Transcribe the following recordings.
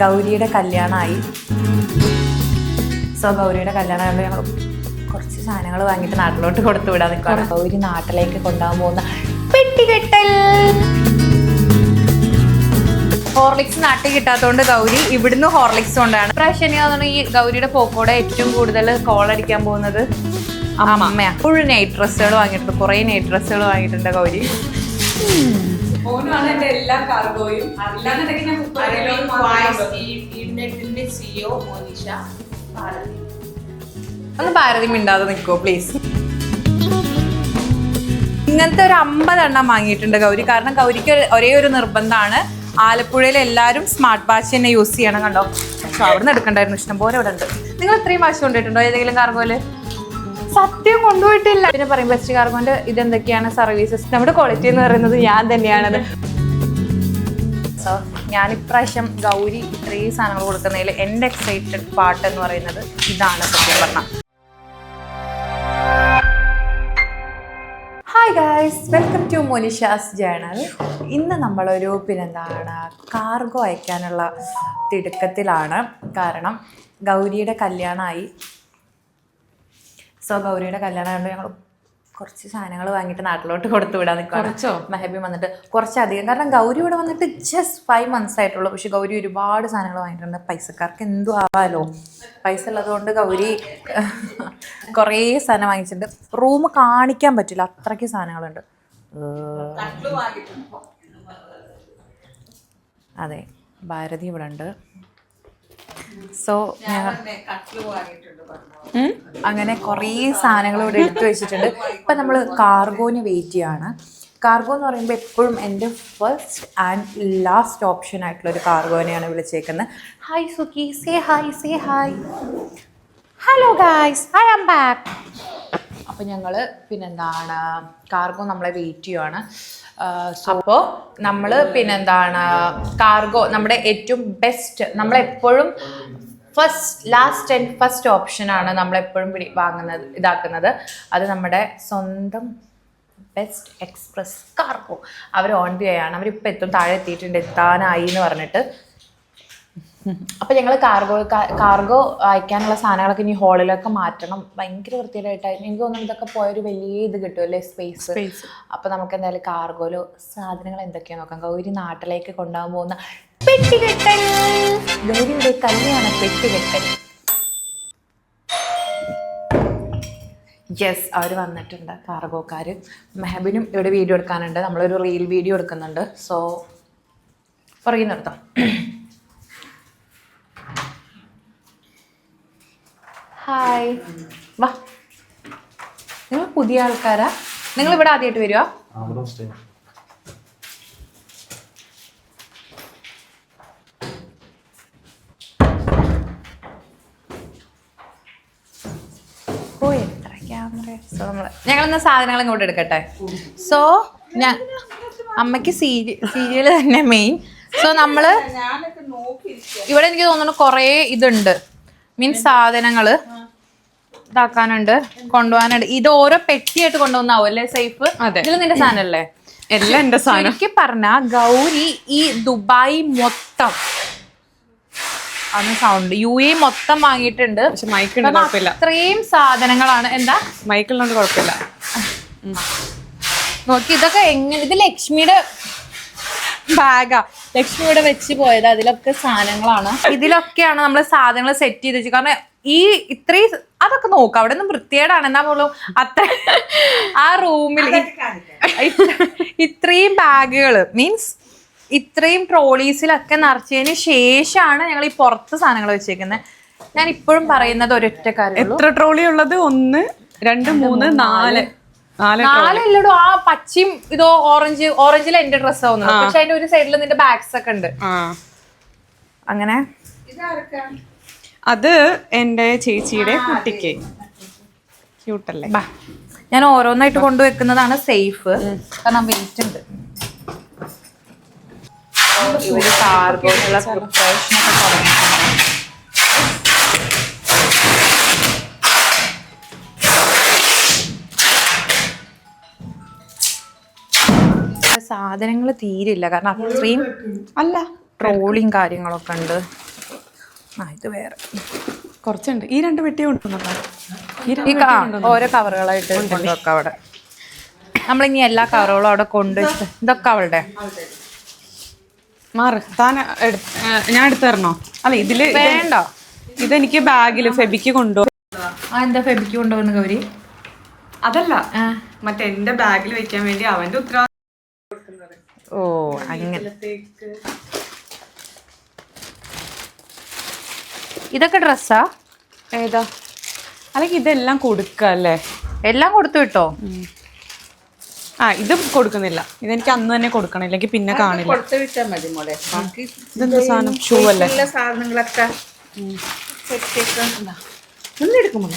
ഗൗരിയുടെ കല്യാണമായി. സോ ഗൗരിയുടെ കല്യാണമായപ്പോൾ ഞങ്ങൾ കുറച്ച് സാധനങ്ങൾ വാങ്ങിയിട്ട് നാട്ടിലോട്ട് കൊടുത്തു വിടാൻ നിൽക്കുകയാണ്. ഗൗരി നാട്ടിലേക്ക് കൊണ്ടുപോകാൻ പോകുന്ന പെട്ടികെട്ടൽ. ഹോർലിക്സ് നാട്ടിൽ കിട്ടാത്തതുകൊണ്ട് ഗൗരി ഇവിടുന്ന് ഹോർലിക്സ് കൊണ്ടാണ്. പ്രാവശ്യം ഈ ഗൗരിയുടെ പോക്കോടെ ഏറ്റവും കൂടുതൽ കോൾ അടിക്കാൻ പോകുന്നത് അമ്മയാണ്. ഫുൾ നൈറ്റ് ഡ്രസ്സുകൾ വാങ്ങിയിട്ടുണ്ട്, കുറേ നൈറ്റ് ഡ്രസ്സുകൾ വാങ്ങിയിട്ടുണ്ട് ഗൗരി. എല്ലാ കാർഗോയും ഒന്ന് ഭാരതി മിണ്ടാതെ നിൽക്കുമോ പ്ലീസ്. ഇങ്ങനത്തെ ഒരു 50 എണ്ണം വാങ്ങിയിട്ടുണ്ട് ഗൗരി. കാരണം ഗൗരിക്ക് ഒരേ ഒരു നിർബന്ധമാണ്, ആലപ്പുഴയിൽ എല്ലാവരും സ്മാർട്ട് വാച്ച് തന്നെ യൂസ് ചെയ്യണം. കണ്ടോ, പക്ഷെ അവിടെ നിന്ന് എടുക്കണ്ടായിരുന്നു, ഇഷ്ടം പോലെ ഇവിടെ ഉണ്ട്. നിങ്ങൾ ഇത്രയും വാച്ച് കൊണ്ടുപോയിട്ടുണ്ടോ ഏതെങ്കിലും കാർഗോയില്? സത്യം കൊണ്ടുപോയിട്ടില്ല. പിന്നെ പറയും ബെസ്റ്റ് കാർഗോന്റെ ഇതെന്തൊക്കെയാണ് സർവീസസ്, നമ്മുടെ ക്വാളിറ്റി എന്ന് പറയുന്നത് ഞാൻ തന്നെയാണത്. സോ ഞാൻ ഇപ്രാവശ്യം ഗൗരി ഇത്രയും സാധനങ്ങൾ കൊടുക്കുന്നതിൽ എൻ്റെ എക്സൈറ്റഡ് പാർട്ട് എന്ന് പറയുന്നത് ഇതാണ് സത്യം പറഞ്ഞാൽ. Hi guys, welcome to Monisha's journal. ഇന്ന് നമ്മളൊരു കാർഗോ അയക്കാനുള്ള തിടുക്കത്തിലാണ്. കാരണം ഗൗരിയുടെ കല്യാണമായി. സോ ഗൗരിയുടെ കല്യാണം ഞങ്ങൾ കുറച്ച് സാധനങ്ങൾ വാങ്ങിയിട്ട് നാട്ടിലോട്ട് കൊടുത്തു വിടാൻ നിൽക്കുകയാണ്. മെഹബി വന്നിട്ട് കുറച്ചധികം, കാരണം ഗൗരി ഇവിടെ വന്നിട്ട് ജസ്റ്റ് 5 months ആയിട്ടുള്ളൂ. പക്ഷെ ഗൗരി ഒരുപാട് സാധനങ്ങൾ വാങ്ങിയിട്ടുണ്ട്. പൈസക്കാർക്ക് എന്തും ആവാലോ, പൈസ ഉള്ളതുകൊണ്ട് ഗൗരി കുറേ സാധനം വാങ്ങിച്ചിട്ടുണ്ട്. റൂം കാണിക്കാൻ പറ്റില്ല, അത്രയ്ക്ക് സാധനങ്ങളുണ്ട്. അതെ, ഭാരതി ഇവിടെ ഉണ്ട്. സോ അങ്ങനെ കുറേ സാധനങ്ങൾ ഇവിടെ എടുത്തു വെച്ചിട്ടുണ്ട്. ഇപ്പം നമ്മൾ കാർഗോന് വെയിറ്റ് ചെയ്യാണ്. കാർഗോ എന്ന് പറയുമ്പോൾ എപ്പോഴും എൻ്റെ ഫസ്റ്റ് ആൻഡ് ലാസ്റ്റ് ഓപ്ഷൻ ആയിട്ടുള്ളൊരു കാർഗോനെയാണ് വിളിച്ചേക്കുന്നത്. Hi Sukhi, say hi, say hi. Hello guys, I am back. അപ്പോൾ ഞങ്ങൾ കാർഗോ നമ്മളെ വെയിറ്റ് ചെയ്യുവാണ്. അപ്പോൾ നമ്മൾ കാർഗോ നമ്മുടെ ഏറ്റവും ബെസ്റ്റ്, നമ്മളെപ്പോഴും ലാസ്റ്റ് ആൻഡ് ഫസ്റ്റ് ഓപ്ഷനാണ് നമ്മളെപ്പോഴും ഇതാക്കുന്നത്. അത് നമ്മുടെ സ്വന്തം ബെസ്റ്റ് എക്സ്പ്രസ് കാർഗോ. അവർ ഓൺ ദി വേ ആണ്, അവരിപ്പോൾ താഴെ എത്തിയിട്ടുണ്ട്, എത്താനായി എന്ന് പറഞ്ഞിട്ട്. അപ്പോൾ ഞങ്ങൾ കാർഗോ അയക്കാനുള്ള സാധനങ്ങളൊക്കെ ഇനി ഹോളിലൊക്കെ മാറ്റണം. ഭയങ്കര വൃത്തിയായിട്ടായി എനിക്ക് തോന്നുന്നു. ഇതൊക്കെ പോയൊരു വലിയ ഇത് കിട്ടുമല്ലേ, സ്പേസ്. അപ്പോൾ നമുക്ക് എന്തായാലും കാർഗോയിൽ സാധനങ്ങൾ എന്തൊക്കെയാണെന്ന് നോക്കാം. ഗൗരി നാട്ടിലേക്ക് കൊണ്ടുപോകാൻ പോകുന്ന പെട്ടികെട്ടൽ. ഗൗരിയുടെ കല്യാണ പെട്ടികെട്ടൽ. യെസ്, അവർ വന്നിട്ടുണ്ട് കാർഗോക്കാർ. മെഹബിനും ഇവിടെ വീഡിയോ എടുക്കാനുണ്ട്, നമ്മളൊരു റീൽ വീഡിയോ എടുക്കുന്നുണ്ട്. സോ പുറകിൽ നിർത്താം. ഹായ്, വാ. നിങ്ങൾ പുതിയ ആൾക്കാരാ? നിങ്ങൾ ഇവിടെ ആദ്യമായിട്ട് വരുവാ? ഓ, എത്ര ക്യാമറ. സോ ഞങ്ങളിന്ന് സാധനങ്ങൾ ഇങ്ങോട്ട് എടുക്കട്ടെ. സോ അമ്മയ്ക്ക് സീരിയൽ തന്നെ മെയിൻ. സോ നമ്മള് ഇവിടെ എനിക്ക് തോന്നുന്നു കുറേ ഇതുണ്ട്, മീൻസ് സാധനങ്ങൾ ഇതാക്കാനുണ്ട്, കൊണ്ടുപോകാനുണ്ട്. ഇത് ഓരോ പെട്ടിയായിട്ട് കൊണ്ടുവന്നാവും അല്ലേ സേഫ്? ഇതിൽ നിന്റെ സാധനമല്ലേ? എല്ലാം എന്റെ സാധനം. എനിക്ക് പറഞ്ഞ ഗൗരി ഈ ദുബായ് മൊത്തം അന്ന് സൗണ്ട് UAE മൊത്തം വാങ്ങിയിട്ടുണ്ട്. അത്രയും സാധനങ്ങളാണ്. എന്താ മൈക്കിളുണ്ട്, കുഴപ്പമില്ല. നോക്കി, ഇതൊക്കെ എങ്ങനെ, ഇത് ലക്ഷ്മിയുടെ ബാഗാ, ലക്ഷ്മി ഇവിടെ വെച്ച് പോയത്. അതിലൊക്കെ സാധനങ്ങളാണ്. ഇതിലൊക്കെയാണ് നമ്മൾ സാധനങ്ങൾ സെറ്റ് ചെയ്ത് വെച്ചു. കാരണം ഈ ഇത്രയും അതൊക്കെ നോക്കാം, അവിടെ നിന്ന് വൃത്തികേടാണ്. എന്നാ പോലും അത്ര ആ റൂമിൽ ഇത്രയും ബാഗുകൾ, മീൻസ് ഇത്രയും ട്രോളീസിലൊക്കെ നിറച്ചതിന് ശേഷമാണ് ഞങ്ങൾ ഈ പുറത്ത് സാധനങ്ങൾ വെച്ചേക്കുന്നത്. ഞാൻ ഇപ്പോഴും പറയുന്നത് ഒരൊറ്റ കാര്യം. എത്ര ട്രോളി ഉള്ളത്? 1 2 3 4 4 ആ പച്ചയും ഇതോ ഓറഞ്ചിൽ എന്റെ ഡ്രസ്സ് ആവുന്നത്. പക്ഷെ അതിന്റെ ഒരു സൈഡിൽ നിന്റെ ബാഗ്സ് ഒക്കെ ഉണ്ട്. അങ്ങനെ അത് എന്റെ ചേച്ചിയുടെ കുട്ടിക്ക് ക്യൂട്ടല്ലേ. ഞാൻ ഓരോന്നായിട്ട് കൊണ്ടുവെക്കുന്നതാണ് സേഫ്, കാരണം വെയിറ്റ് ഉണ്ട്. ഇവര് കാർഗോനുള്ള പ്രിപ്പറേഷൻ ഒക്കെ തുടങ്ങിയിട്ടുണ്ട്. സാധനങ്ങൾ തീരില്ല, കാരണം അത്രയും ട്രോളിയും കാര്യങ്ങളൊക്കെ ഉണ്ട്. ഇത് വേറെ കുറച്ചുണ്ട്. ഈ 2 പെട്ടി കൊണ്ടുവന്നോ? ഓരോ കവറുകളായിട്ട് കൊണ്ടുവെക്കാം അവിടെ. നമ്മളിനി എല്ലാ കവറുകളും അവിടെ കൊണ്ടുവച്ച് ഇതൊക്കെ അവളുടെ മാറ് താൻ ഞാൻ എടുത്തു തരണോ? അല്ല ഇതില് വേണ്ട, ഇതെനിക്ക് ബാഗില് ഫെബിക്ക് കൊണ്ടുപോകും. എന്താ ഫെബിക്ക് കൊണ്ടുപോകുന്ന ഗൗരി? അതല്ല, മറ്റേ എന്റെ ബാഗിൽ വെക്കാൻ വേണ്ടി അവന്റെ ഉത്തരവാദിത്വം. ഓ അങ്ങനെ. ഇതൊക്കെ ഡ്രസ്സാ? ഏതാ? അല്ലെങ്കിൽ ഇതെല്ലാം കൊടുക്കല്ലേ? എല്ലാം കൊടുത്തു വിട്ടോ? ഇത് കൊടുക്കുന്നില്ല. ഇതെനിക്ക് അന്ന് തന്നെ കൊടുക്കണം, ഇല്ലെങ്കിൽ പിന്നെ കാണില്ല. കൊടുത്തു വിട്ടാൽ മതി മോളെ. ഇതെന്താ സാധനം? ഷൂ അല്ലേ? സാധനങ്ങളൊക്കെ ഒന്നെടുക്കുമോ?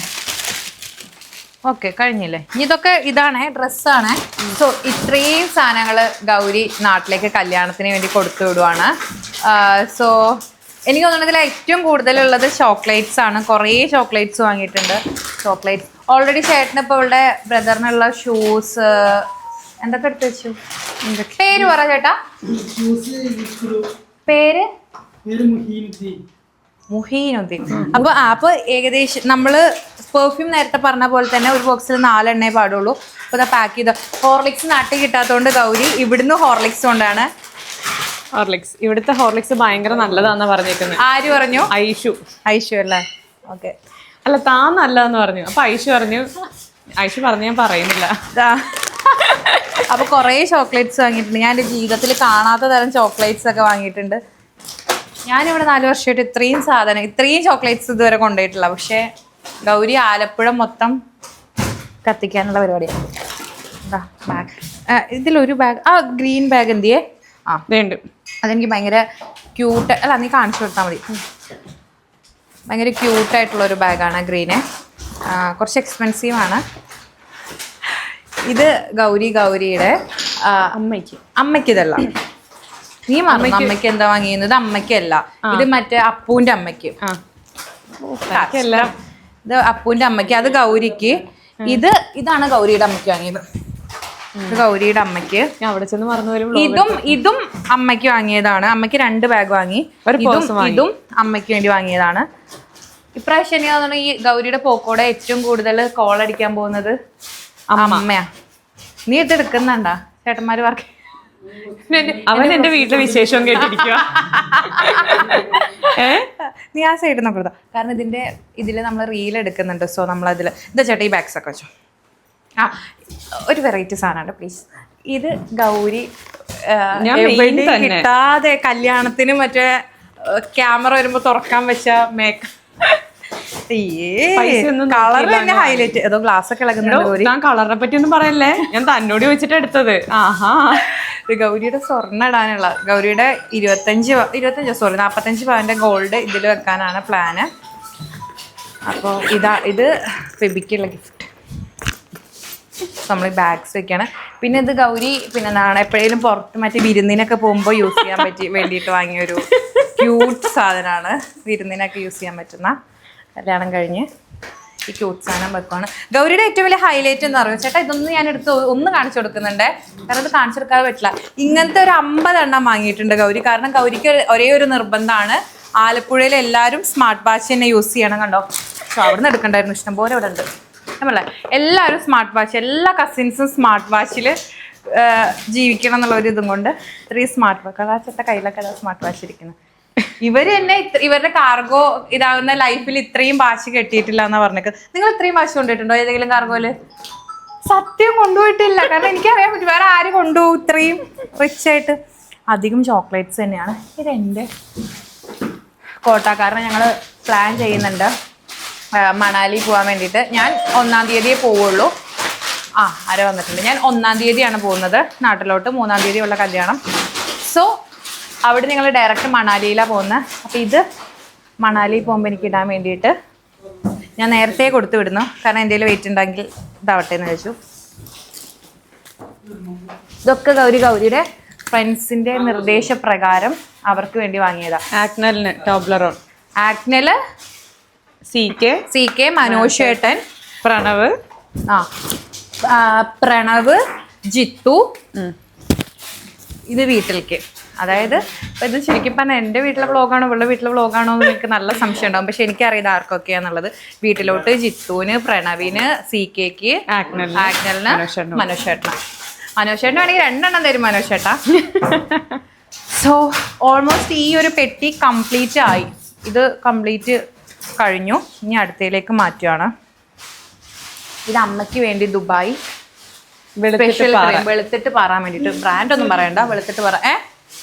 ഓക്കെ, കഴിഞ്ഞില്ലേ? ഇതൊക്കെ ഇതാണ് ഡ്രസ്സാണ്. സോ ഇത്രയും സാധനങ്ങൾ ഗൗരി നാട്ടിലേക്ക് കല്യാണത്തിന് വേണ്ടി കൊടുത്തു വിടുവാണ്. സോ എനിക്ക് തോന്നുന്നതിൽ ഏറ്റവും കൂടുതലുള്ളത് ചോക്ലേറ്റ്സ് ആണ്. കുറേ ചോക്ലേറ്റ്സ് വാങ്ങിയിട്ടുണ്ട്. ചോക്ലേറ്റ്സ് ഓൾറെഡി ചേട്ടന് ഇപ്പോൾ ഇവിടെ ബ്രദറിനുള്ള ഷൂസ് എന്തൊക്കെ എടുത്ത് വെച്ചു. പേര് പറ ചേട്ടാ. പേര് മുഹീനുദ്ദീൻ. അപ്പൊ ഏകദേശം നമ്മള് പെർഫ്യൂം നേരത്തെ പറഞ്ഞ പോലെ തന്നെ ഒരു ബോക്സിൽ 4 എണ്ണേ പാടുള്ളൂ. അപ്പൊ ഇതാ പാക്ക് ചെയ്ത ഹോർലിക്സ് നാട്ടിൽ കിട്ടാത്തതുകൊണ്ട് ഗൗരി ഇവിടുന്ന് ഹോർലിക്സ് കൊണ്ടാണ്. ഹോർലിക്സ്, ഇവിടുത്തെ ഹോർലിക്സ് ഭയങ്കര നല്ലതാന്നാ പറഞ്ഞേക്കുന്നത്. ആര് പറഞ്ഞു? ഐഷു അല്ലേ? ഓക്കെ. അല്ല, താൻ നല്ലതെന്ന് പറഞ്ഞു. അപ്പൊ ഐഷു പറഞ്ഞു ഞാൻ പറയുന്നില്ല. അപ്പൊ കുറേ ചോക്ലേറ്റ്സ് വാങ്ങിയിട്ടുണ്ട്. ഞാൻ എൻ്റെ ജീവിതത്തിൽ കാണാത്ത തരം ചോക്ലേറ്റ്സ് ഒക്കെ വാങ്ങിയിട്ടുണ്ട്. ഞാനിവിടെ 4 വർഷമായിട്ട് ഇത്രയും ചോക്ലേറ്റ്സ് ഇതുവരെ കൊണ്ടുപോയിട്ടില്ല. പക്ഷേ ഗൗരി ആലപ്പുഴ മൊത്തം കത്തിക്കാനുള്ള പരിപാടിയാണ്. എന്താ ബാഗ്? ഇതിലൊരു ബാഗ്, ഗ്രീൻ ബാഗ് എന്തിയേ? വേണ്ട, അതെനിക്ക് ഭയങ്കര ക്യൂട്ട്. അല്ല, നീ കാണിച്ചു കൊടുത്താൽ മതി. ഭയങ്കര ക്യൂട്ടായിട്ടുള്ളൊരു ബാഗാണ് ഗ്രീന്. കുറച്ച് എക്സ്പെൻസീവാണ്. ഇത് ഗൗരിയുടെ അമ്മയ്ക്ക് ഇതല്ല. നീ മറന്നു അമ്മയ്ക്ക് എന്താ വാങ്ങിയത്? അമ്മയ്ക്കല്ല, ഇത് മറ്റേ അപ്പൂന്റെ അമ്മയ്ക്ക്. ഇത് അപ്പൂന്റെ അമ്മയ്ക്ക്, അത് ഗൗരിക്ക്. ഇതാണ് ഗൗരിയുടെ അമ്മയ്ക്ക് വാങ്ങിയത്. ഇത് ഗൗരിയുടെ അമ്മയ്ക്ക്. ഞാൻ അവിടെ ചെന്ന് മറന്നു. ഇതും അമ്മയ്ക്ക് വാങ്ങിയതാണ്. അമ്മയ്ക്ക് 2 ബാഗ് വാങ്ങി. ഇതും അമ്മയ്ക്ക് വേണ്ടി വാങ്ങിയതാണ്. ഇപ്രാവശ്യം എനിക്ക് തോന്നുന്നു ഈ ഗൗരിയുടെ പോക്കോടെ ഏറ്റവും കൂടുതൽ കോൾ അടിക്കാൻ പോകുന്നത് അമ്മയാ. നീ ഇത് എടുക്കുന്നുണ്ടാ? ചേട്ടന്മാര് വർക്ക് അവൻ എന്റെ വീട്ടിലെ വിശേഷം കേട്ടിരിക്കുക. നീ ആ സൈഡിൽ നോക്കരുത്. കാരണം ഇതില് നമ്മൾ റീൽ എടുക്കുന്നുണ്ട്. സോ നമ്മളതിൽ എന്താ ചേട്ടാ ഈ ബാഗ്സ് ഒക്കെ വെച്ചോ. ഒരു വെറൈറ്റി സാധനമാണ് പ്ലീസ്. ഇത് ഗൗരി കിട്ടാതെ കല്യാണത്തിന് മറ്റേ ക്യാമറ വരുമ്പോ തുറക്കാൻ വെച്ച മേക്കപ്പ്. കളർ തന്നെ ഹൈലൈറ്റ്. ഏതോ ഗ്ലാസ് ഒക്കെ ഇളകുന്നുണ്ട്. ഞാൻ കളറിനെ പറ്റി ഒന്നും പറയല്ലേ, ഞാൻ തന്നോട് വെച്ചിട്ട് എടുത്തത്. ഗൗരിയുടെ സ്വർണ്ണം ഇടാനുള്ള ഗൗരിയുടെ 45 പവന്റെ ഗോൾഡ് ഇതിൽ വെക്കാനാണ് പ്ലാന്. അപ്പോൾ ഇത് ഫെബിക്കുള്ള ഗിഫ്റ്റ്. നമ്മൾ ബാഗ്സ് വെക്കാണ്. പിന്നെ ഇത് ഗൗരി പിന്നെ എന്താണ് എപ്പോഴേലും പുറത്ത് മറ്റേ വിരുന്നിനൊക്കെ പോകുമ്പോൾ യൂസ് ചെയ്യാൻ വേണ്ടിയിട്ട് വാങ്ങിയൊരു ക്യൂട്ട് സാധനമാണ്. വിരുന്നിനൊക്കെ യൂസ് ചെയ്യാൻ പറ്റുന്ന. കല്യാണം കഴിഞ്ഞ് ഈ ക്യൂട്ട് സാധനം വെക്കുവാണ്. ഗൗരിയുടെ ഏറ്റവും വലിയ ഹൈലൈറ്റ് എന്ന് പറയുന്നത്, ചേട്ടാ ഇതൊന്നും ഞാൻ ഒന്ന് കാണിച്ചു കൊടുക്കുന്നുണ്ട്. കാരണം ഇത് കാണിച്ചു കൊടുക്കാതെ പറ്റില്ല. ഇങ്ങനത്തെ ഒരു 50 എണ്ണം വാങ്ങിയിട്ടുണ്ട് ഗൗരി. കാരണം ഗൗരിക്ക് ഒരേ ഒരു നിർബന്ധമാണ്, ആലപ്പുഴയിൽ എല്ലാവരും സ്മാർട്ട് വാച്ച് തന്നെ യൂസ് ചെയ്യണം. കണ്ടോ? പക്ഷെ അവിടെ നിന്ന് എടുക്കണ്ടായിരുന്നു, ഇഷ്ടംപോലെ ഇവിടെ ഉണ്ട്. നമ്മളെ എല്ലാവരും സ്മാർട്ട് വാച്ച്, എല്ലാ കസിൻസും സ്മാർട്ട് വാച്ചിൽ ജീവിക്കണം എന്നുള്ള ഒരു ഇതും കൊണ്ട് 3 സ്മാർട്ട് വാച്ച്. ആ ചേട്ട കയ്യിലൊക്കെ സ്മാർട്ട് വാച്ച് ഇരിക്കുന്നത്. ഇവര് തന്നെ ഇവരുടെ കാർഗോ ഇതാവുന്ന ലൈഫിൽ ഇത്രയും വാച്ച് കെട്ടിയിട്ടില്ല എന്നാ പറഞ്ഞത്. നിങ്ങൾ ഇത്രയും വാച്ച് കൊണ്ടുപോയിട്ടുണ്ടോ ഏതെങ്കിലും കാർഗോയില്? സത്യം കൊണ്ടുപോയിട്ടില്ല. കാരണം എനിക്കറിയാൻ പറ്റും വേറെ ആര് കൊണ്ടുപോകും ഇത്രയും റിച്ച് ആയിട്ട്. അധികം ചോക്ലേറ്റ്സ് തന്നെയാണ്. ഇതെൻ്റെ കോട്ട. കാരണം ഞങ്ങൾ പ്ലാൻ ചെയ്യുന്നുണ്ട് മണാലി പോകാൻ വേണ്ടിയിട്ട്. ഞാൻ 1-ാം തീയതിയേ പോവുള്ളൂ. ആരോ വന്നിട്ടുണ്ട്. ഞാൻ 1-ാം തീയതിയാണ് പോകുന്നത് നാട്ടിലോട്ട്. 3-ാം തീയതി ഉള്ള കല്യാണം. സോ അവിടെ നിങ്ങൾ ഡയറക്റ്റ് മണാലിയിലാണ് പോകുന്നത്. അപ്പോൾ ഇത് മണാലി പോകുമ്പോൾ എനിക്ക് ഇടാൻ വേണ്ടിയിട്ട് ഞാൻ നേരത്തെ കൊടുത്തു വിടുന്നു. കാരണം എൻ്റെ വെയിറ്റ് ഉണ്ടെങ്കിൽ ഇതാവട്ടെ എന്ന് വെച്ചു. ഇതൊക്കെ ഗൗരിയുടെ ഫ്രണ്ട്സിൻ്റെ നിർദ്ദേശപ്രകാരം അവർക്ക് വേണ്ടി വാങ്ങിയതാണ്. ആക്നലിന് ടോബ്ലറോൺ, ആക്നല് സി കെ മനോജ് ഏട്ടൻ, പ്രണവ് ജിത്തു. ഇത് വീട്ടിലേക്ക് അതായത് ഇപ്പം ഇത് ശരിക്കും പറഞ്ഞാൽ എൻ്റെ വീട്ടിലെ വ്ളോഗാണോ ഇവളുടെ വീട്ടിലെ വ്ളോഗാണോ എന്ന് എനിക്ക് നല്ല സംശയം ഉണ്ടാവും. പക്ഷെ എനിക്കറിയാം ആർക്കൊക്കെയാന്നുള്ളത്. വീട്ടിലോട്ട് ജിത്തുവിന്, പ്രണവിന്, CKക്ക്, ആഗ്നലിന്, മനോജേട്ടന്. മനോജേട്ടന് വേണമെങ്കിൽ 2 എണ്ണം തരും മനോജേട്ടാ. സോ ഓൾമോസ്റ്റ് ഈ ഒരു പെട്ടി കംപ്ലീറ്റ് ആയി. ഇത് കംപ്ലീറ്റ് കഴിഞ്ഞു. ഇനി അടുത്തയിലേക്ക് മാറ്റുകയാണ്. ഇത് അമ്മയ്ക്ക് വേണ്ടി ദുബായ് സ്പെഷ്യൽ ക്രീം, വെളുത്തിട്ട് പാറാൻ വേണ്ടിയിട്ട്. ബ്രാൻഡ് ഒന്നും പറയണ്ട, വെളുത്തിട്ട് പറ.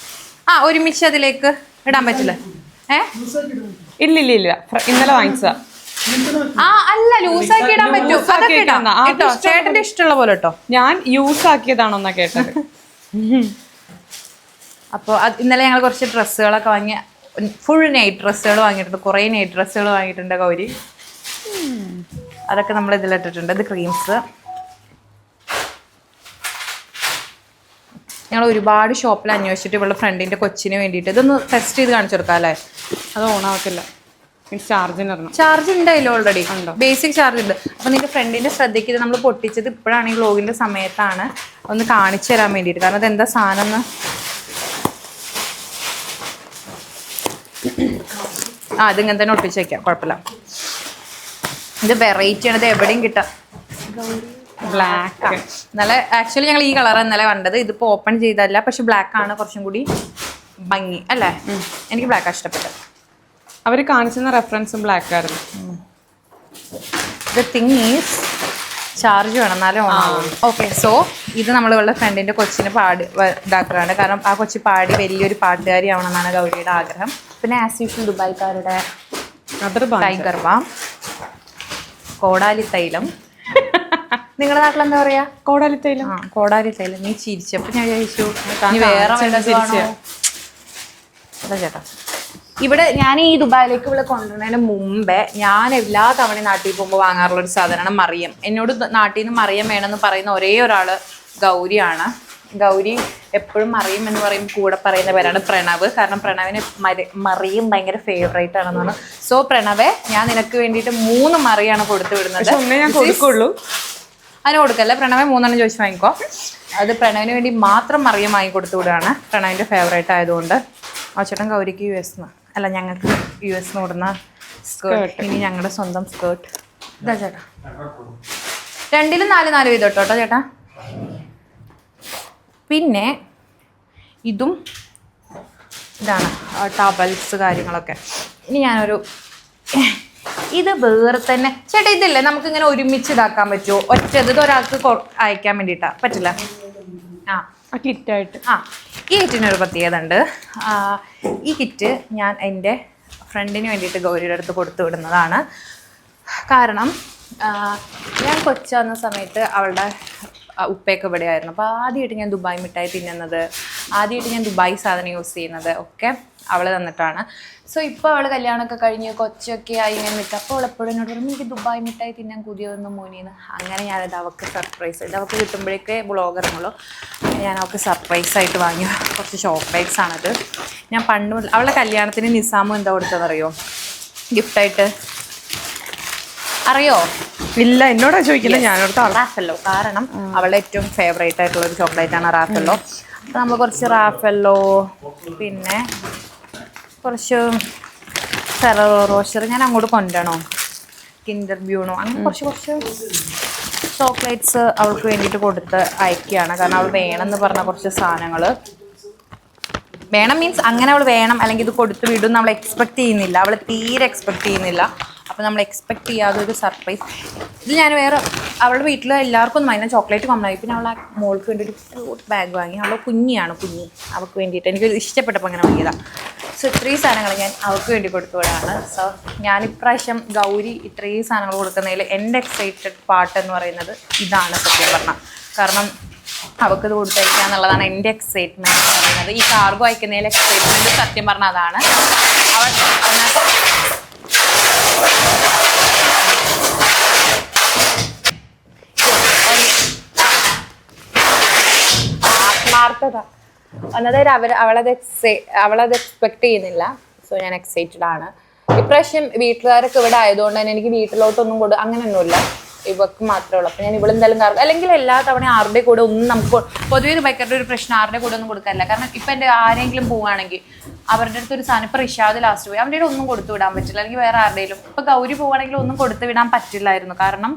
ഒരുമിച്ച് അതിലേക്ക് ഇടാൻ പറ്റില്ല. ഇല്ല ഇന്നലെ വാങ്ങിച്ചതാ. അല്ല, ലൂസാക്കി ഇടാൻ പറ്റും. അതൊക്കെ ഇടാം കേട്ടോ, ചേട്ടന്റെ ഇഷ്ടമുള്ള പോലെ കേട്ടോ. ഞാൻ യൂസ് ആക്കിയതാണോന്നാ കേട്ടത്. അപ്പോൾ ഇന്നലെ ഞങ്ങൾ കുറച്ച് ഡ്രസ്സുകളൊക്കെ വാങ്ങി, ഫുൾ നൈറ്റ് ഡ്രസ്സുകൾ വാങ്ങിയിട്ടുണ്ട്. കുറേ നൈറ്റ് ഡ്രസ്സുകൾ വാങ്ങിയിട്ടുണ്ട് ഗൗരി. അതൊക്കെ നമ്മൾ ഇതിലിട്ടിട്ടുണ്ട്. ഇത് ക്രീംസ്. ഞങ്ങൾ ഒരുപാട് ഷോപ്പിൽ അന്വേഷിച്ചിട്ട് ഇവളുടെ ഫ്രണ്ടിൻ്റെ കൊച്ചിന് വേണ്ടിയിട്ട് ഇതൊന്ന് ടെസ്റ്റ് ചെയ്ത് കാണിച്ചു കൊടുക്കാം അല്ലേ? അത് ഓണാക്കില്ല, ചാർജിന് ചാർജ് ഉണ്ടായില്ലോ ഓൾറെഡി, ബേസിക് ചാർജ് ഉണ്ട്. അപ്പോൾ നിന്റെ ഫ്രണ്ടിൻ്റെ ശ്രദ്ധയ്ക്ക് ഇത് നമ്മൾ പൊട്ടിച്ചത് ഇപ്പോഴാണ്, ഈ വ്ലോഗിൻ്റെ സമയത്താണ്. ഒന്ന് കാണിച്ചു തരാൻ വേണ്ടിയിട്ട്. കാരണം അതെന്താ സാധനം എന്ന് അതിങ്ങനെ തന്നെ ഒട്ടിച്ച് വയ്ക്കാം, കുഴപ്പമില്ല. ഇത് വെറൈറ്റി ആണ്, ഇത് എവിടെയും കിട്ടാം. ബ്ലാക്ക് നല്ല ആക്ച്വലി ഞങ്ങൾ ഈ കളറാണ് ഇന്നലെ കണ്ടത്. ഇതിപ്പോൾ ഓപ്പൺ ചെയ്തല്ല, പക്ഷെ ബ്ലാക്ക് ആണ് കുറച്ചും കൂടി ഭംഗി അല്ലേ? എനിക്ക് ബ്ലാക്കാണ് ഇഷ്ടപ്പെട്ടത്. അവർ കാണിച്ചിരുന്ന റെഫറൻസും ബ്ലാക്ക് ആയിരുന്നു. ദ തിങ് ഈസ് ചാർജ് വേണം എന്നാലേ ഓണാവുള്ളൂ. ഓക്കെ, സോ ഇത് നമ്മൾ ഇവളുടെ ഫ്രണ്ടിൻ്റെ കൊച്ചിന് ഇതാക്കുകയാണ്. കാരണം ആ കൊച്ചി പാടി വലിയൊരു പാട്ടുകാരി ആവണമെന്നാണ് ഗൗരിയുടെ ആഗ്രഹം. പിന്നെ ആസ് യൂഷ്വൽ ദുബായ്ക്കാരുടെ ടൈഗർ ബാം, കോടാലി തൈലം. നിങ്ങളുടെ നാട്ടിൽ എന്താ പറയാ? കോടാലി തൈലം. കോടാലി തൈലം. നീ ചിരിച്ചപ്പോൾ ഞാൻ ചോദിച്ചു വേറെ അതാ ചേട്ടാ. ഇവിടെ ഞാൻ ഈ ദുബായിലേക്ക് ഇവിടെ കൊണ്ടുവരുന്നതിന് മുമ്പേ ഞാൻ എല്ലാ തവണയും നാട്ടിൽ പോകുമ്പോൾ വാങ്ങാറുള്ള ഒരു സാധനമാണ് മറിയം. എന്നോട് നാട്ടിൽ നിന്ന് മറിയം വേണമെന്ന് പറയുന്ന ഒരേ ഒരാൾ ഗൗരിയാണ്. ഗൗരി എപ്പോഴും മറിയം എന്ന് പറയുമ്പോൾ കൂടെ പറയുന്ന പേരാണ് പ്രണവ്. കാരണം പ്രണവിന് മറിയം ഭയങ്കര ഫേവറേറ്റ് ആണെന്നാണ്. സോ പ്രണവേ, ഞാൻ നിനക്ക് വേണ്ടിയിട്ട് 3 മറിയാണ് കൊടുത്തു വിടുന്നത്. ഞാൻ കൊടുക്കുള്ളൂ. അതിന് കൊടുക്കല്ല, പ്രണവെ 3 എണ്ണം ചോദിച്ചു വാങ്ങിക്കോ. അത് പ്രണവിന് വേണ്ടി മാത്രം മറിയം വാങ്ങി കൊടുത്തു വിടുകയാണ്, പ്രണവിൻ്റെ ഫേവറേറ്റ് ആയതുകൊണ്ട്. ആ ചേട്ടൻ ഗൗരിക്ക് US അല്ല, ഞങ്ങൾക്ക് US ഓടുന്ന സ്കേർട്ട്. ഇനി ഞങ്ങളുടെ സ്വന്തം സ്കേർട്ട്. ഇതാ ചേട്ടാ, 2ലും 4 വീതം കേട്ടോ ചേട്ടാ. പിന്നെ ഇതും ഇതാണ് ടവൽസ് കാര്യങ്ങളൊക്കെ. ഇനി ഞാനൊരു ഇത് വേറെ തന്നെ ചേട്ടാ, ഇതില്ലേ നമുക്കിങ്ങനെ ഒരുമിച്ച് ഇതാക്കാൻ പറ്റുമോ? ഒറ്റത് ഒരാൾക്ക് അയക്കാൻ വേണ്ടിയിട്ടാണ്, പറ്റില്ല. കിറ്റായിട്ട്. ഈ കിറ്റിനൊരു പ്രത്യേകത ഉണ്ട്. ഈ കിറ്റ് ഞാൻ എൻ്റെ ഫ്രണ്ടിന് വേണ്ടിയിട്ട് ഗൗരിയുടെ അടുത്ത് കൊടുത്തു വിടുന്നതാണ്. കാരണം ഞാൻ കൊച്ചാകുന്ന സമയത്ത് അവളുടെ ഉപ്പയൊക്കെ ഇവിടെയായിരുന്നു. അപ്പോൾ ആദ്യമായിട്ട് ഞാൻ ദുബായ് മിഠായി തിന്നുന്നത്, ആദ്യമായിട്ട് ഞാൻ ദുബായ് സാധനം യൂസ് ചെയ്യുന്നത് ഒക്കെ അവൾ തന്നിട്ടാണ്. സോ ഇപ്പോൾ അവൾ കല്യാണമൊക്കെ കഴിഞ്ഞ് കൊച്ചൊക്കെ ആയി ഇങ്ങനെ നിൽക്കുക. അപ്പോൾ അവൾ എപ്പോഴും എന്നോട് പറഞ്ഞു എനിക്ക് ദുബായ് മിഠായി തിന്നാൻ കുതിയൊന്നും മോനിന്ന്. അങ്ങനെ ഞാനത് അവൾക്ക് സർപ്രൈസ് ആയിട്ട്, അവൾക്ക് കിട്ടുമ്പോഴേക്കേ ബ്ലോഗറുള്ളൂ, ഞാൻ അവൾക്ക് സർപ്രൈസായിട്ട് വാങ്ങിയ കുറച്ച് ചോക്ലേറ്റ്സ് ആണത്. ഞാൻ പണ്ട് അവളുടെ കല്യാണത്തിന് നിസാമും എന്താ കൊടുത്തതെന്നറിയോ ഗിഫ്റ്റായിട്ട്? അറിയോ? ഇല്ല, എന്നോടാ ചോദിക്കില്ല. ഞാനോട് റാഫെല്ലോ. കാരണം അവളുടെ ഏറ്റവും ഫേവറേറ്റ് ആയിട്ടുള്ള ഒരു ചോക്ലേറ്റ് ആണ് റാഫെല്ലോ. അപ്പോൾ നമ്മൾ കുറച്ച് റാഫെല്ലോ, പിന്നെ കുറച്ച് ഫെററോ റോഷർ ഞാൻ അങ്ങോട്ട് കൊണ്ടുവരണോ, കിൻഡർ ബ്യൂണോ, അങ്ങനെ കുറച്ച് ചോക്ലേറ്റ്സ് അവൾക്ക് വേണ്ടിയിട്ട് കൊടുത്ത് അയക്കുകയാണ്. കാരണം അവൾ വേണമെന്ന് പറഞ്ഞ കുറച്ച് സാധനങ്ങൾ വേണം. മീൻസ് അങ്ങനെ അവൾ വേണം, അല്ലെങ്കിൽ ഇത് കൊടുത്ത് വിടും നമ്മൾ എക്സ്പെക്റ്റ് ചെയ്യുന്നില്ല. അവൾ തീരെ എക്സ്പെക്റ്റ് ചെയ്യുന്നില്ല. അപ്പോൾ നമ്മൾ എക്സ്പെക്റ്റ് ചെയ്യാതെ ഒരു സർപ്രൈസ്. ഇത് ഞാൻ വേറെ അവളുടെ വീട്ടിൽ എല്ലാവർക്കും ഒന്നും അതിനെ ചോക്ലേറ്റ് കോമൺ ആയി. പിന്നെ അവൾ ആ മോൾക്ക് വേണ്ടി ഒരു ഫ്രൂട്ട് ബാഗ് വാങ്ങി. അവളുടെ കുഞ്ഞി അവൾക്ക് വേണ്ടിയിട്ട് എനിക്ക് ഇഷ്ടപ്പെട്ടപ്പോൾ അങ്ങനെ വാങ്ങിയതാണ്. സോ ഇത്രയും സാധനങ്ങൾ ഞാൻ അവൾക്ക് വേണ്ടി കൊടുത്തു വിടാണ്. സോ ഞാനിപ്രാവശ്യം ഗൗരി ഇത്രയും സാധനങ്ങൾ കൊടുക്കുന്നതിൽ എൻ്റെ എക്സൈറ്റഡ് പാർട്ട് എന്ന് പറയുന്നത് ഇതാണ് സത്യം പറഞ്ഞാൽ. കാരണം അവൾക്ക് ഇത് കൊടുത്തയക്കുക എന്നുള്ളതാണ് എൻ്റെ എക്സൈറ്റ്മെൻറ്റ് എന്ന് പറയുന്നത്. ഈ കാർഗോ അയക്കുന്നതിൽ എക്സൈറ്റ്മെൻറ്റ് സത്യം പറഞ്ഞാൽ അതാണ്. അവൾ അതിനകത്ത് ആത്മാർത്ഥത ഒന്നതായത് അവളത് എക്സ്പെക്ട് ചെയ്യുന്നില്ല. സോ ഞാൻ എക്സൈറ്റഡ് ആണ്. ഇപ്രാവശ്യം വീട്ടുകാരൊക്കെ ഇവിടെ ആയതുകൊണ്ട് തന്നെ എനിക്ക് വീട്ടിലോട്ടൊന്നും അങ്ങനെയൊന്നുമില്ല. ഇവക്ക് മാത്രമേ ഉള്ളൂ. അപ്പോൾ ഞാൻ ഇവളെന്തായാലും കാർഗോ, അല്ലെങ്കിൽ എല്ലാ തവണ ആരുടെ കൂടെ ഒന്നും നമുക്ക് പൊതുവെ ദുബൈക്കാരുടെ ഒരു പ്രശ്നം ആരുടെ കൂടെ ഒന്നും കൊടുക്കാറില്ല. കാരണം ഇപ്പം എൻ്റെ ആരെങ്കിലും പോവുകയാണെങ്കിൽ അവരുടെ അടുത്ത് ഒരു സാധനം, ഇപ്പോൾ റിഷാദ് ലാസ്റ്റ് പോയി, അവരുടെ ഒന്നും കൊടുത്തു വിടാൻ പറ്റില്ല. അല്ലെങ്കിൽ വേറെ ആരുടെയും ഇപ്പോൾ ഗൗരി പോവുകയാണെങ്കിൽ ഒന്നും കൊടുത്തു വിടാൻ പറ്റില്ലായിരുന്നു. കാരണം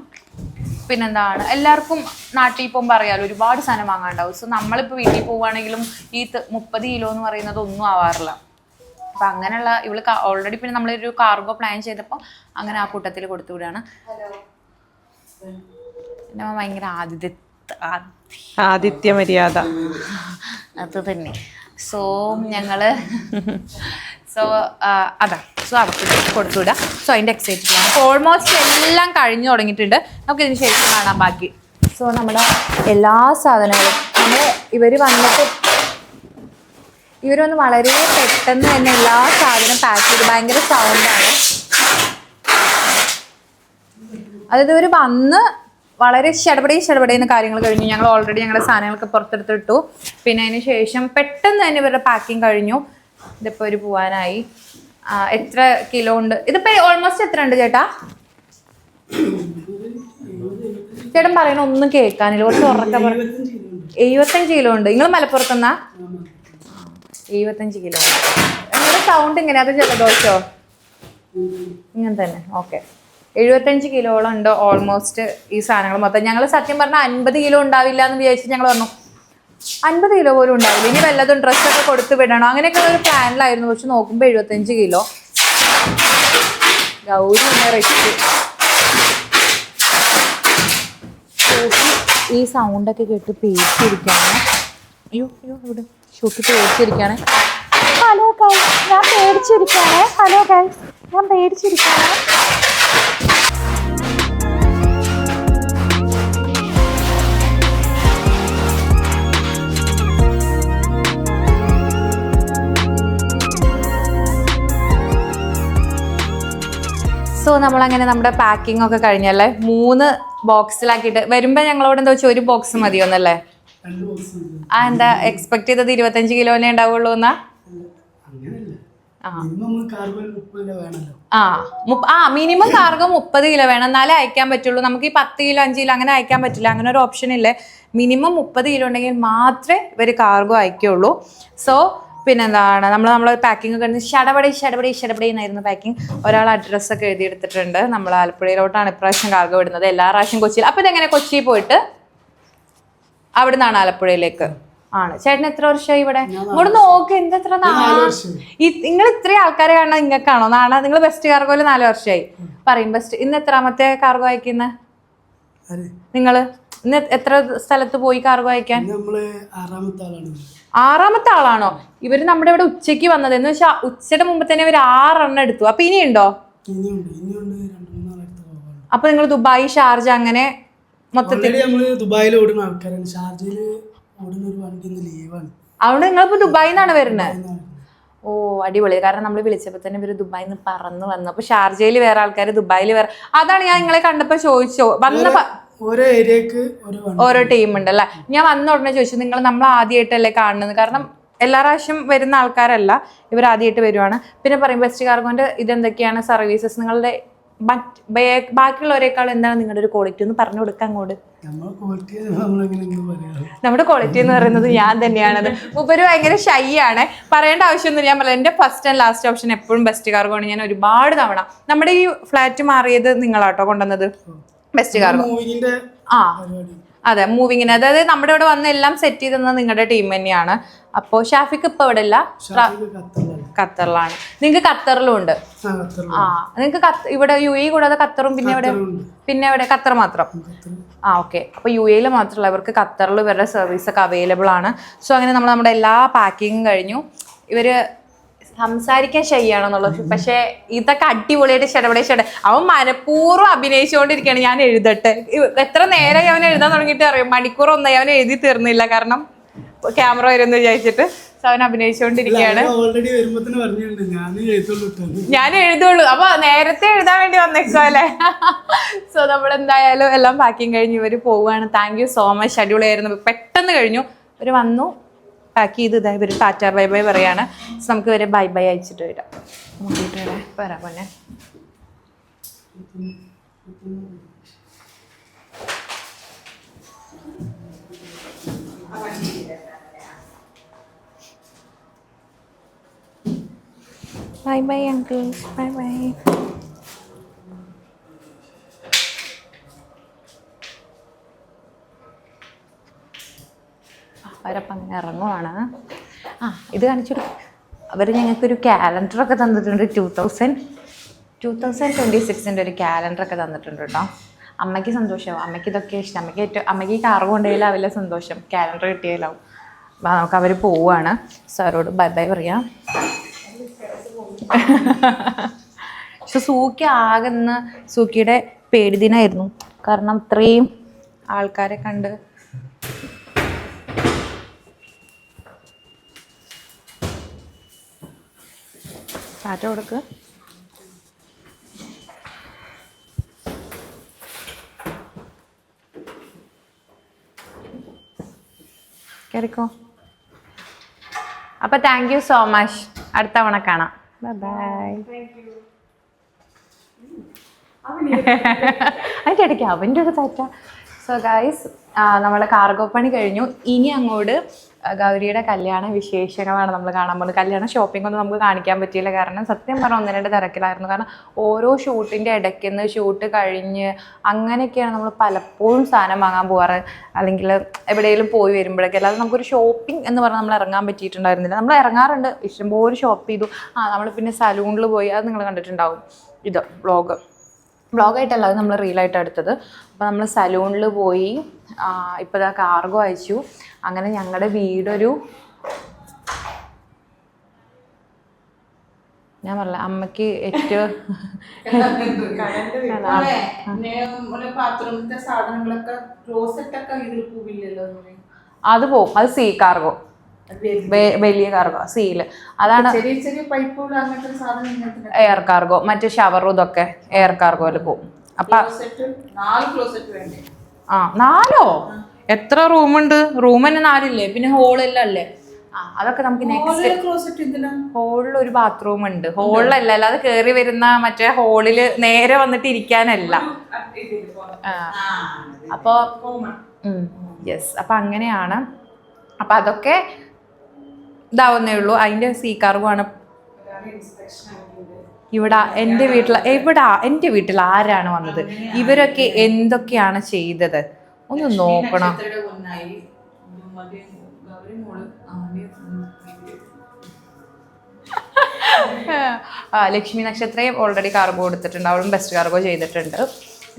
പിന്നെന്താണ്, എല്ലാവർക്കും നാട്ടിൽ പോകുമ്പോൾ അറിയാമല്ലോ ഒരുപാട് സാധനം വാങ്ങാണ്ടാവും. സോ നമ്മളിപ്പോൾ വീട്ടിൽ പോവുകയാണെങ്കിലും ഈ 30 കിലോ എന്ന് പറയുന്നത് ഒന്നും ആവാറില്ല. അപ്പം അങ്ങനെയുള്ള ഇവള് ഓൾറെഡി പിന്നെ നമ്മളൊരു കാർഗോ പ്ലാൻ ചെയ്തപ്പോൾ അങ്ങനെ ആ കൂട്ടത്തിൽ കൊടുത്തു വിടുകയാണ്. പിന്നെ ഭയങ്കര ആദിത്യ മര്യാദ അത് തന്നെ. സോ ഞങ്ങള് അതാ അവർക്ക് കൊടുത്തു വിടാം. സോ അതിൻ്റെ എക്സൈറ്റഡ് ആണ്. ഓൾമോസ്റ്റ് എല്ലാം കഴിഞ്ഞു തുടങ്ങിയിട്ടുണ്ട്. നമുക്ക് ഇതിന് ശേഷം കാണാൻ ബാക്കി. സോ നമ്മുടെ എല്ലാ സാധനങ്ങളും ഇവർ വന്ന് വളരെ പെട്ടെന്ന് തന്നെ എല്ലാ സാധനം പാക്ക് ചെയ്ത്, ഭയങ്കര സൗണ്ടാണ്. അതായത് ഇവർ വന്ന് വളരെ ഷടപടേന്ന് കാര്യങ്ങൾ കഴിഞ്ഞു. ഞങ്ങൾ ഓൾറെഡി ഞങ്ങളുടെ സാധനങ്ങളൊക്കെ പുറത്തെടുത്തിട്ടു. പിന്നെ അതിന് ശേഷം പെട്ടെന്ന് തന്നെ ഇവരുടെ പാക്കിങ് കഴിഞ്ഞു. ഇതിപ്പോൾ ഒരു പോവാനായി. എത്ര കിലോ ഉണ്ട് ഇതിപ്പോൾ? ഓൾമോസ്റ്റ് എത്ര ഉണ്ട് ചേട്ടാ? ചേട്ടൻ പറയണ ഒന്നും കേൾക്കാനില്ല, കുറച്ച് ഉറക്കം പറ. 75 കിലോ ഉണ്ട്. നിങ്ങൾ മലപ്പുറത്തുനിന്നാ? 75 കിലോ. നിങ്ങളുടെ സൗണ്ട് ഇങ്ങനെ, അത് ജലദോഷോ? ഇങ്ങനെ തന്നെ. ഓക്കെ, 75 കിലോളം ഉണ്ട് ഓൾമോസ്റ്റ് ഈ സാധനങ്ങൾ മൊത്തം. ഞങ്ങൾ സത്യം പറഞ്ഞാൽ 50 കിലോ ഉണ്ടാവില്ല എന്ന് വിചാരിച്ച് ഞങ്ങൾ പറഞ്ഞു 50 കിലോ പോലും ഉണ്ടാവില്ല, ഇനി വല്ലതും ഡ്രസ്സൊക്കെ കൊടുത്ത് വിടണം, അങ്ങനെയൊക്കെ ഒരു പ്ലാനിലായിരുന്നു. പക്ഷെ നോക്കുമ്പോൾ 75 കിലോ. ഗൗരി പിന്നെ റെസ്റ്റ്. ഈ സൗണ്ടൊക്കെ കേട്ട് പേടിച്ചിരിക്കുകയാണ്. അയ്യോ ഇവിടെ ഷൂട്ട് പേടിച്ചിരിക്കുകയാണ്. ഹലോ ഗൈസ്, ഞാൻ പേടിച്ചിരിക്കുകയാണ്. ഹലോ ഗൈസ്, ഞാൻ പേടിച്ചിരിക്കുകയാണ്. സോ നമ്മളങ്ങനെ നമ്മുടെ പാക്കിംഗ് ഒക്കെ കഴിഞ്ഞല്ലേ. 3 ബോക്സിലാക്കിയിട്ട് വരുമ്പോൾ ഞങ്ങളോട് എന്താ വെച്ചാൽ 1 ബോക്സ് മതിയോന്നല്ലേ? എന്താ എക്സ്പെക്ട് ചെയ്തത് 25 കിലോനെ ഉണ്ടാവുള്ളൂ എന്നാ? മിനിമം കാർഗോ 30 കിലോ വേണം, എന്നാലേ അയക്കാൻ പറ്റുള്ളൂ. നമുക്ക് ഈ 10 കിലോ 5 കിലോ അങ്ങനെ അയക്കാൻ പറ്റില്ല. അങ്ങനെ ഒരു ഓപ്ഷൻ ഇല്ലേ. മിനിമം 30 കിലോ ഉണ്ടെങ്കിൽ മാത്രമേ ഇവർ കാർഗോ അയക്കുള്ളൂ. സോ പിന്നെന്താണ്, നമ്മൾ പാക്കിംഗ് ഒക്കെ ഷടപടി എന്നായിരുന്നു പാക്കിംഗ്. ഒരാൾ അഡ്രസ്സൊക്കെ എഴുതിയെടുത്തിട്ടുണ്ട്. നമ്മൾ ആലപ്പുഴയിലോട്ടാണ് ഇപ്രാവശ്യം കാർഗോ വിടുന്നത്. എല്ലാ പ്രാവശ്യം കൊച്ചിയിൽ. അപ്പോൾ ഇതെങ്ങനെ കൊച്ചിയിൽ പോയിട്ട് അവിടെ നിന്നാണ് ആലപ്പുഴയിലേക്ക് ആണ്? ചേട്ടൻ എത്ര വർഷമായി ഇവിടെ? ഇവിടെ നോക്ക് എന്തെത്ര നിങ്ങൾ ഇത്രയും ആൾക്കാരെ കാണാൻ നിങ്ങൾക്കാണോ നാണ? നിങ്ങൾ ബെസ്റ്റ് കാർഗോയിൽ 4 വർഷമായി പറയും. ബെസ്റ്റ് ഇന്ന് എത്രാമത്തെ കാർഗോ അയക്കുന്നത് നിങ്ങള്? ഇന്ന് എത്ര സ്ഥലത്ത് പോയി കാർഗോ അയക്കാൻ? 6ാമത്തെ ആളാണോ? ഇവര് നമ്മുടെ ഇവിടെ ഉച്ചയ്ക്ക് വന്നത്, എന്ന് വെച്ചാൽ ഉച്ചയുടെ മുമ്പ് തന്നെ ഇവർ 6 എണ്ണം എടുത്തു. അപ്പൊ ഇനിയുണ്ടോ? അപ്പൊ നിങ്ങൾ ദുബായ്, ഷാർജ അങ്ങനെ മൊത്തത്തിൽ ദുബായിൽ ഓടുന്ന ആൾക്കാരാണ്. ഷാർജയിൽ ഓടുന്ന ഒരു വണ്ടി ലീവാണ്. അതുകൊണ്ട് നിങ്ങളിപ്പോ ദുബായിൽ നിന്നാണ് വരുന്നത്? ഓ അടിപൊളി. കാരണം നമ്മൾ വിളിച്ചപ്പോൾ തന്നെ ഇവര് ദുബായിൽ നിന്ന് പറന്ന് വന്നു. അപ്പൊ ഷാർജയിൽ വേറെ ആൾക്കാർ, ദുബായിൽ വേറെ. അതാണ് ഞാൻ നിങ്ങളെ കണ്ടപ്പോ ചോദിച്ചോ. ഓരോ ഏരിയക്ക് ഓരോ ടീം ഉണ്ടല്ലേ. ഞാൻ വന്ന ഉടനെ ചോദിച്ചു നമ്മൾ ആദ്യമായിട്ടല്ലേ കാണുന്നത്. കാരണം എല്ലാ പ്രാവശ്യം വരുന്ന ആൾക്കാരല്ല, ഇവർ ആദ്യമായിട്ട് വരുവാണ്. പിന്നെ പറയും ബെസ്റ്റ് കാർഗോന്റെ ഇതെന്തൊക്കെയാണ് സർവീസസ്, നിങ്ങളുടെ ബാക്കിയുള്ളവരെക്കാളും എന്താണ് നിങ്ങളുടെ ഒരു ക്വാളിറ്റി ഒന്ന് പറഞ്ഞു കൊടുക്കാൻ അങ്ങോട്ട്. നമ്മുടെ ക്വാളിറ്റി എന്ന് പറയുന്നത് ഞാൻ തന്നെയാണത്. മൂപ്പര് ഭയങ്കര ഷൈ ആണ്, പറയേണ്ട ആവശ്യമൊന്നുമില്ല. ഞാൻ പറയാം, എൻ്റെ ഫസ്റ്റ് ആൻഡ് ലാസ്റ്റ് ഓപ്ഷൻ എപ്പോഴും ബെസ്റ്റ് കാർഗോ ആണ്. ഞാൻ ഒരുപാട് തവണ നമ്മുടെ ഈ ഫ്ലാറ്റ് മാറിയത് നിങ്ങളാട്ടോ കൊണ്ടുവന്നത് ബെസ്റ്റ് കാർഗോ. അതെ, മൂവിങ്ങിന്. അതായത് നമ്മുടെ ഇവിടെ വന്ന് എല്ലാം സെറ്റ് ചെയ്ത് തന്നത് നിങ്ങളുടെ ടീം തന്നെയാണ്. അപ്പോൾ ഷാഫിക്ക് ഇപ്പൊ ഇവിടെ ഇല്ല, ഖത്തറിലാണ്. നിങ്ങൾക്ക് ഖത്തറിലും ഉണ്ട്. നിങ്ങൾക്ക് ഇവിടെ UAE കൂടാതെ ഖത്തറും പിന്നെ എവിടെ ഖത്തർ മാത്രം? ഓക്കെ. അപ്പോൾ UAE മാത്രമല്ല, ഇവർക്ക് ഖത്തറിൽ ഇവരുടെ സർവീസ് ഒക്കെ അവൈലബിൾ ആണ്. സോ അങ്ങനെ നമ്മുടെ എല്ലാ പാക്കിങ്ങും കഴിഞ്ഞു. ഇവര് സംസാരിക്കാൻ ശരിയാണെന്നുള്ളത്, പക്ഷെ ഇതൊക്കെ അടിപൊളിയായിട്ട് അവൻ മനഃപൂർവ്വം അഭിനയിച്ചുകൊണ്ടിരിക്കുകയാണ്. ഞാൻ എഴുതട്ടെ, എത്ര നേരമായി അവൻ എഴുതാൻ തുടങ്ങിയിട്ട് അറിയാം. മണിക്കൂറൊന്നായി അവൻ എഴുതി തീർന്നില്ല, കാരണം ക്യാമറ വരുമെന്ന് വിചാരിച്ചിട്ട്. സോ അവൻ അഭിനയിച്ചുകൊണ്ടിരിക്കുകയാണ്. ഞാൻ എഴുതുള്ളൂ. അപ്പൊ നേരത്തെ എഴുതാൻ വേണ്ടി വന്നേക്കോ അല്ലേ? സോ നമ്മളെന്തായാലും എല്ലാം പാക്കിങ് കഴിഞ്ഞ് ഇവർ പോവുകയാണ്. Thank you so much. അടിപൊളിയായിരുന്നു, പെട്ടെന്ന് കഴിഞ്ഞു. ഇവർ വന്നു, പാക്ക് ചെയ്ത് ഇതാ ഇവർ ടാറ്റ ബൈ ബൈ പറയാണ്. നമുക്ക് ഇവരെ ബൈ ബൈ അയച്ചിട്ട് വരാം. നോക്കിയിട്ട് വരാം പൊന്നെ. Bye bye uncle, bye bye. അവരപ്പം അങ്ങനെ ഇറങ്ങുവാണ്. ഇത് കാണിച്ചൊരു അവർ ഞങ്ങൾക്കൊരു ക്യാലണ്ടറൊക്കെ തന്നിട്ടുണ്ട്. 2026 ഒരു ക്യാലണ്ടറൊക്കെ തന്നിട്ടുണ്ട് കേട്ടോ. അമ്മയ്ക്ക് സന്തോഷമാവും. അമ്മയ്ക്ക് ഇതൊക്കെ ഇഷ്ടം. അമ്മയ്ക്ക് ഈ കാർ കൊണ്ടുപോയാലാവില്ല സന്തോഷം, ക്യാലണ്ടർ കിട്ടിയാലാവും. അപ്പോൾ നമുക്ക് അവർ പോവുകയാണ്. സാറോട് ബൈ ബൈ പറയാം. പക്ഷെ സൂക്കി ആകുന്ന സൂക്കിയുടെ പേടിദിനായിരുന്നു. കാരണം ഇത്രയും ആൾക്കാരെ കണ്ട് ടാറ്റ കൊടുക്ക്. കയറിക്കോ. അപ്പോൾ താങ്ക് യു സോ മച്ച്. അടുത്ത തവണ കാണാം. Bye bye. അതിൻ്റെ ഇടയ്ക്ക് അവൻ്റെ ഒരു ടാറ്റ. സോ ഗൈസ്, നമ്മളെ കാർഗോ പണി കഴിഞ്ഞു. ഇനി അങ്ങോട്ട് ഗൗരിയുടെ കല്യാണ വിശേഷങ്ങളാണ് നമ്മൾ കാണാൻ പോകുന്നത്. കല്യാണ ഷോപ്പിംഗ് ഒന്നും നമുക്ക് കാണിക്കാൻ പറ്റിയില്ല, കാരണം സത്യം പറഞ്ഞാൽ 1-2 തിരക്കിലായിരുന്നു. കാരണം ഓരോ ഷൂട്ടിൻ്റെ ഇടയ്ക്കുന്ന് ഷൂട്ട് കഴിഞ്ഞ് അങ്ങനെയൊക്കെയാണ് നമ്മൾ പലപ്പോഴും സാധനം വാങ്ങാൻ പോകാറ്, അല്ലെങ്കിൽ എവിടെയെങ്കിലും പോയി വരുമ്പോഴൊക്കെ. അല്ലാതെ നമുക്കൊരു ഷോപ്പിംഗ് എന്ന് പറഞ്ഞാൽ നമ്മൾ ഇറങ്ങാൻ പറ്റിയിട്ടുണ്ടായിരുന്നില്ല. നമ്മൾ ഇറങ്ങാറുണ്ട്, ഇഷ്ടംപോലെ ഷോപ്പ് ചെയ്തു. നമ്മൾ പിന്നെ സലൂണിൽ പോയി, അത് നിങ്ങൾ കണ്ടിട്ടുണ്ടാവും. ഇത് വ്ളോഗായിട്ടല്ല, അത് നമ്മൾ റീലായിട്ട് എടുത്തത്. അപ്പോൾ നമ്മൾ സലൂണിൽ പോയി, ഇപ്പോൾ ഇതാ കാർഗോ അയച്ചു. അങ്ങനെ ഞങ്ങളുടെ വീടൊരു, ഞാൻ പറഞ്ഞില്ല അമ്മയ്ക്ക് ഏറ്റവും ബാത്റൂമിന്റെ സാധനങ്ങളൊക്കെ ക്ലോസറ്റൊക്കെ ഇതിൽ പോവില്ലല്ലോ. അത് പോവും. അത് സീ കാർഗോ, വലിയ കാർഗോ സീല്. അതാണ് ചെറിയ ചെറിയ പൈപ്പുകൾ അങ്ങനത്തെ സാധനം എയർ കാർഗോ. മറ്റേ ഷവറും ഇതൊക്കെ എയർ കാർഗോയിൽ പോവും. അപ്പൊ 4 ക്ലോസറ്റ് വേണ്ടേ? 4 എത്ര റൂമുണ്ട്? റൂം തന്നെ 4 പിന്നെ ഹോളെല്ലാം അല്ലേ? അതൊക്കെ നമുക്ക് നെക്സ്റ്റ്. ഹോളിൽ ഒരു ബാത്റൂം ഉണ്ട്. ഹോളിലല്ല, അല്ലാതെ കയറി വരുന്ന മറ്റേ ഹോളില് നേരെ വന്നിട്ട് ഇരിക്കാനല്ല. അപ്പൊ യെസ്, അപ്പൊ അങ്ങനെയാണ്. അപ്പൊ അതൊക്കെ ഇതാവുന്നേ ഉള്ളൂ. അതിന്റെ സീ കാർഗോ ആണ്. എൻ്റെ വീട്ടിൽ ആരാണ് വന്നത്? ഇവരൊക്കെ എന്തൊക്കെയാണ് ചെയ്തത് ഒന്ന് നോക്കണം. ലക്ഷ്മി നക്ഷത്രയും ഓൾറെഡി കാർഗോ കൊടുത്തിട്ടുണ്ട്. അവളും ബെസ്റ്റ് കാർഗോ ചെയ്തിട്ടുണ്ട്.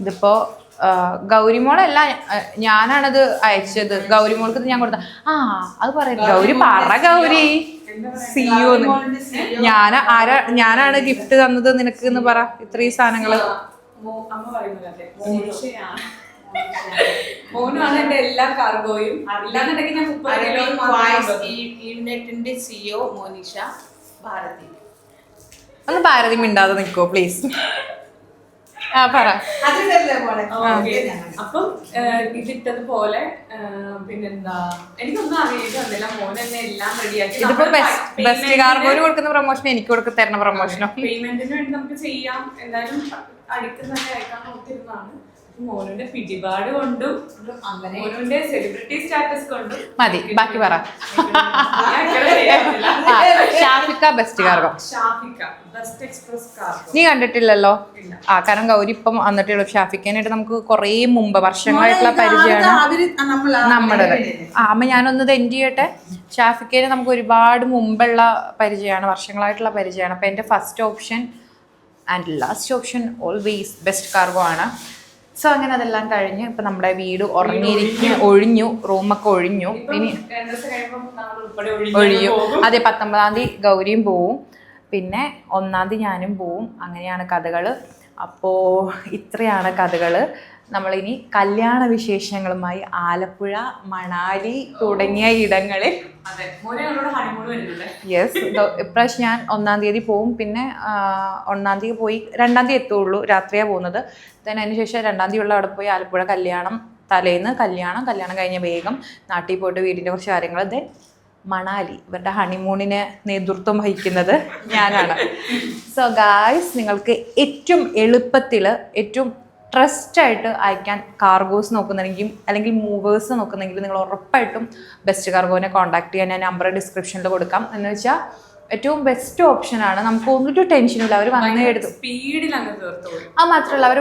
ഇതിപ്പോ ഗൗരിമോളല്ല, ഞാനാണത് അയച്ചത്. ഗൗരിമോൾക്ക് ഞാൻ കൊടുത്ത അത് പറയുന്നത് ഗൗരി പറ. ഗൗരി സിയോന്ന് ഞാനാണ് ഗിഫ്റ്റ് തന്നത് നിനക്ക് എന്ന് പറ. ഇത്രയും സാധനങ്ങള് മോനാണ് എന്റെ എല്ലാ കാർഗോയും. സിഒ മോനിഷ ഭാരതി. ഒന്ന് ഭാരതി മിണ്ടാതെ നിൽക്കോ പ്ലീസ്. പറ. അപ്പം ഇതിട്ടതുപോലെ പിന്നെന്താ, എനിക്കൊന്നും അറിയില്ല. മോനെ എല്ലാം റെഡിയാക്കി. ഇതിപ്പോ ബെസ്റ്റ് കാർഗോന് കൊടുക്കുന്ന പ്രൊമോഷൻ എനിക്ക് തരുന്ന പ്രൊമോഷനോ? പേയ്മെന്റിന് വേണ്ടി നമുക്ക് ചെയ്യാം. എന്തായാലും അടിക്കുന്നതന്നെ അയക്കാൻ നോക്കിയിരുന്നതാണ്. മോനുന്റെ പിടിപാട് കൊണ്ടും മോനുന്റെ സെലിബ്രിറ്റി സ്റ്റാറ്റസ് കൊണ്ടും മതി. ബാക്കി പറ. ഷാഫിക്ക ബെസ്റ്റ് കാർഗോ. നീ കണ്ടിട്ടില്ലല്ലോ? കാരണം ഗൗരി ഇപ്പം വന്നിട്ടുള്ളൂ. ഷാഫിക്കാനായിട്ട് നമുക്ക് കുറേ മുമ്പ് വർഷങ്ങളായിട്ടുള്ള പരിചയമാണ് നമ്മുടേത്. അമ്മ ഞാനൊന്ന് എൻഡ് ചെയ്യട്ടെ. ഷാഫിക്കേനെ നമുക്ക് ഒരുപാട് മുമ്പുള്ള പരിചയമാണ്, വർഷങ്ങളായിട്ടുള്ള പരിചയമാണ്. അപ്പം എൻ്റെ first option and last option always best cargo ആണ്. സോ അങ്ങനെ അതെല്ലാം കഴിഞ്ഞ് ഇപ്പം നമ്മുടെ വീട് ഒഴിഞ്ഞു, റൂമൊക്കെ ഒഴിഞ്ഞു. ഇനി ഒഴിയും. അതെ, 19-ാം തീയതി ഗൗരിയും പോവും, പിന്നെ 1-ാം തീയതി ഞാനും പോവും. അങ്ങനെയാണ് കഥകൾ. അപ്പോൾ ഇത്രയാണ് കഥകൾ. നമ്മളിനി കല്യാണ വിശേഷങ്ങളുമായി ആലപ്പുഴ, മണാലി തുടങ്ങിയ ഇടങ്ങളിൽ യെസ്. ഇപ്രാവശ്യം ഞാൻ 1-ാം തീയതി പോവും. പിന്നെ 1-ാം തീയതി പോയി 2-ാം തീയതി എത്തുള്ളൂ. രാത്രിയാണ് പോകുന്നത്. അതിന് ശേഷം 2-ാം തീയതി ഉള്ള അവിടെ പോയി ആലപ്പുഴ കല്യാണം. തലേന്ന് കല്യാണം കഴിഞ്ഞ് വേഗം നാട്ടിൽ പോയിട്ട് വീടിൻ്റെ കുറച്ച് കാര്യങ്ങൾ. ദെൻ മണാലി, ഇവരുടെ ഹണിമൂണിന് നേതൃത്വം വഹിക്കുന്നത് ഞാനാണ്. സോ ഗായ്സ്, നിങ്ങൾക്ക് ഏറ്റവും എളുപ്പത്തിൽ ഏറ്റവും ട്രസ്റ്റായിട്ട് അയക്കാൻ കാർഗോസ് നോക്കുന്നുണ്ടെങ്കിൽ അല്ലെങ്കിൽ മൂവേഴ്സ് നോക്കുന്നെങ്കിൽ നിങ്ങൾ ഉറപ്പായിട്ടും ബെസ്റ്റ് കാർഗോനെ കോൺടാക്ട് ചെയ്യാൻ ഞാൻ നമ്പർ ഡിസ്ക്രിപ്ഷനിൽ കൊടുക്കാം. എന്ന് വെച്ചാൽ ഏറ്റവും ബെസ്റ്റ് ഓപ്ഷനാണ്. നമുക്ക് ഒന്നിട്ട് ടെൻഷനില്ല, അവർ വന്നേ എടുത്തു. സ്പീഡിൽ അങ്ങ് തീർത്തോളൂ. അത് മാത്രമല്ല അവർ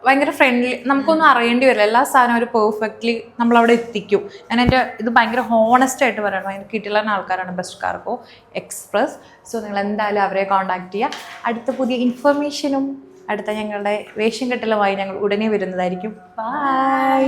ഭയങ്കര ഫ്രണ്ട്ലി, നമുക്കൊന്നും അറിയേണ്ടി വരില്ല. എല്ലാ സാധനവും അവർ പെർഫെക്റ്റ്ലി നമ്മളവിടെ എത്തിക്കും. ഞാൻ എൻ്റെ ഇത് ഭയങ്കര ഹോണസ്റ്റ് ആയിട്ട് പറയണം, ഭയങ്കര കിട്ടിയുള്ള ആൾക്കാരാണ് ബെസ്റ്റ് കാർഗോ എക്സ്പ്രസ്. സോ നിങ്ങൾ എന്തായാലും അവരെ കോൺടാക്ട് ചെയ്യുക. അടുത്ത പുതിയ ഇൻഫർമേഷനും അടുത്ത ഞങ്ങളുടെ വേഷം കെട്ടലുമായി ഞങ്ങൾ ഉടനെ വരുന്നതായിരിക്കും. ബൈ.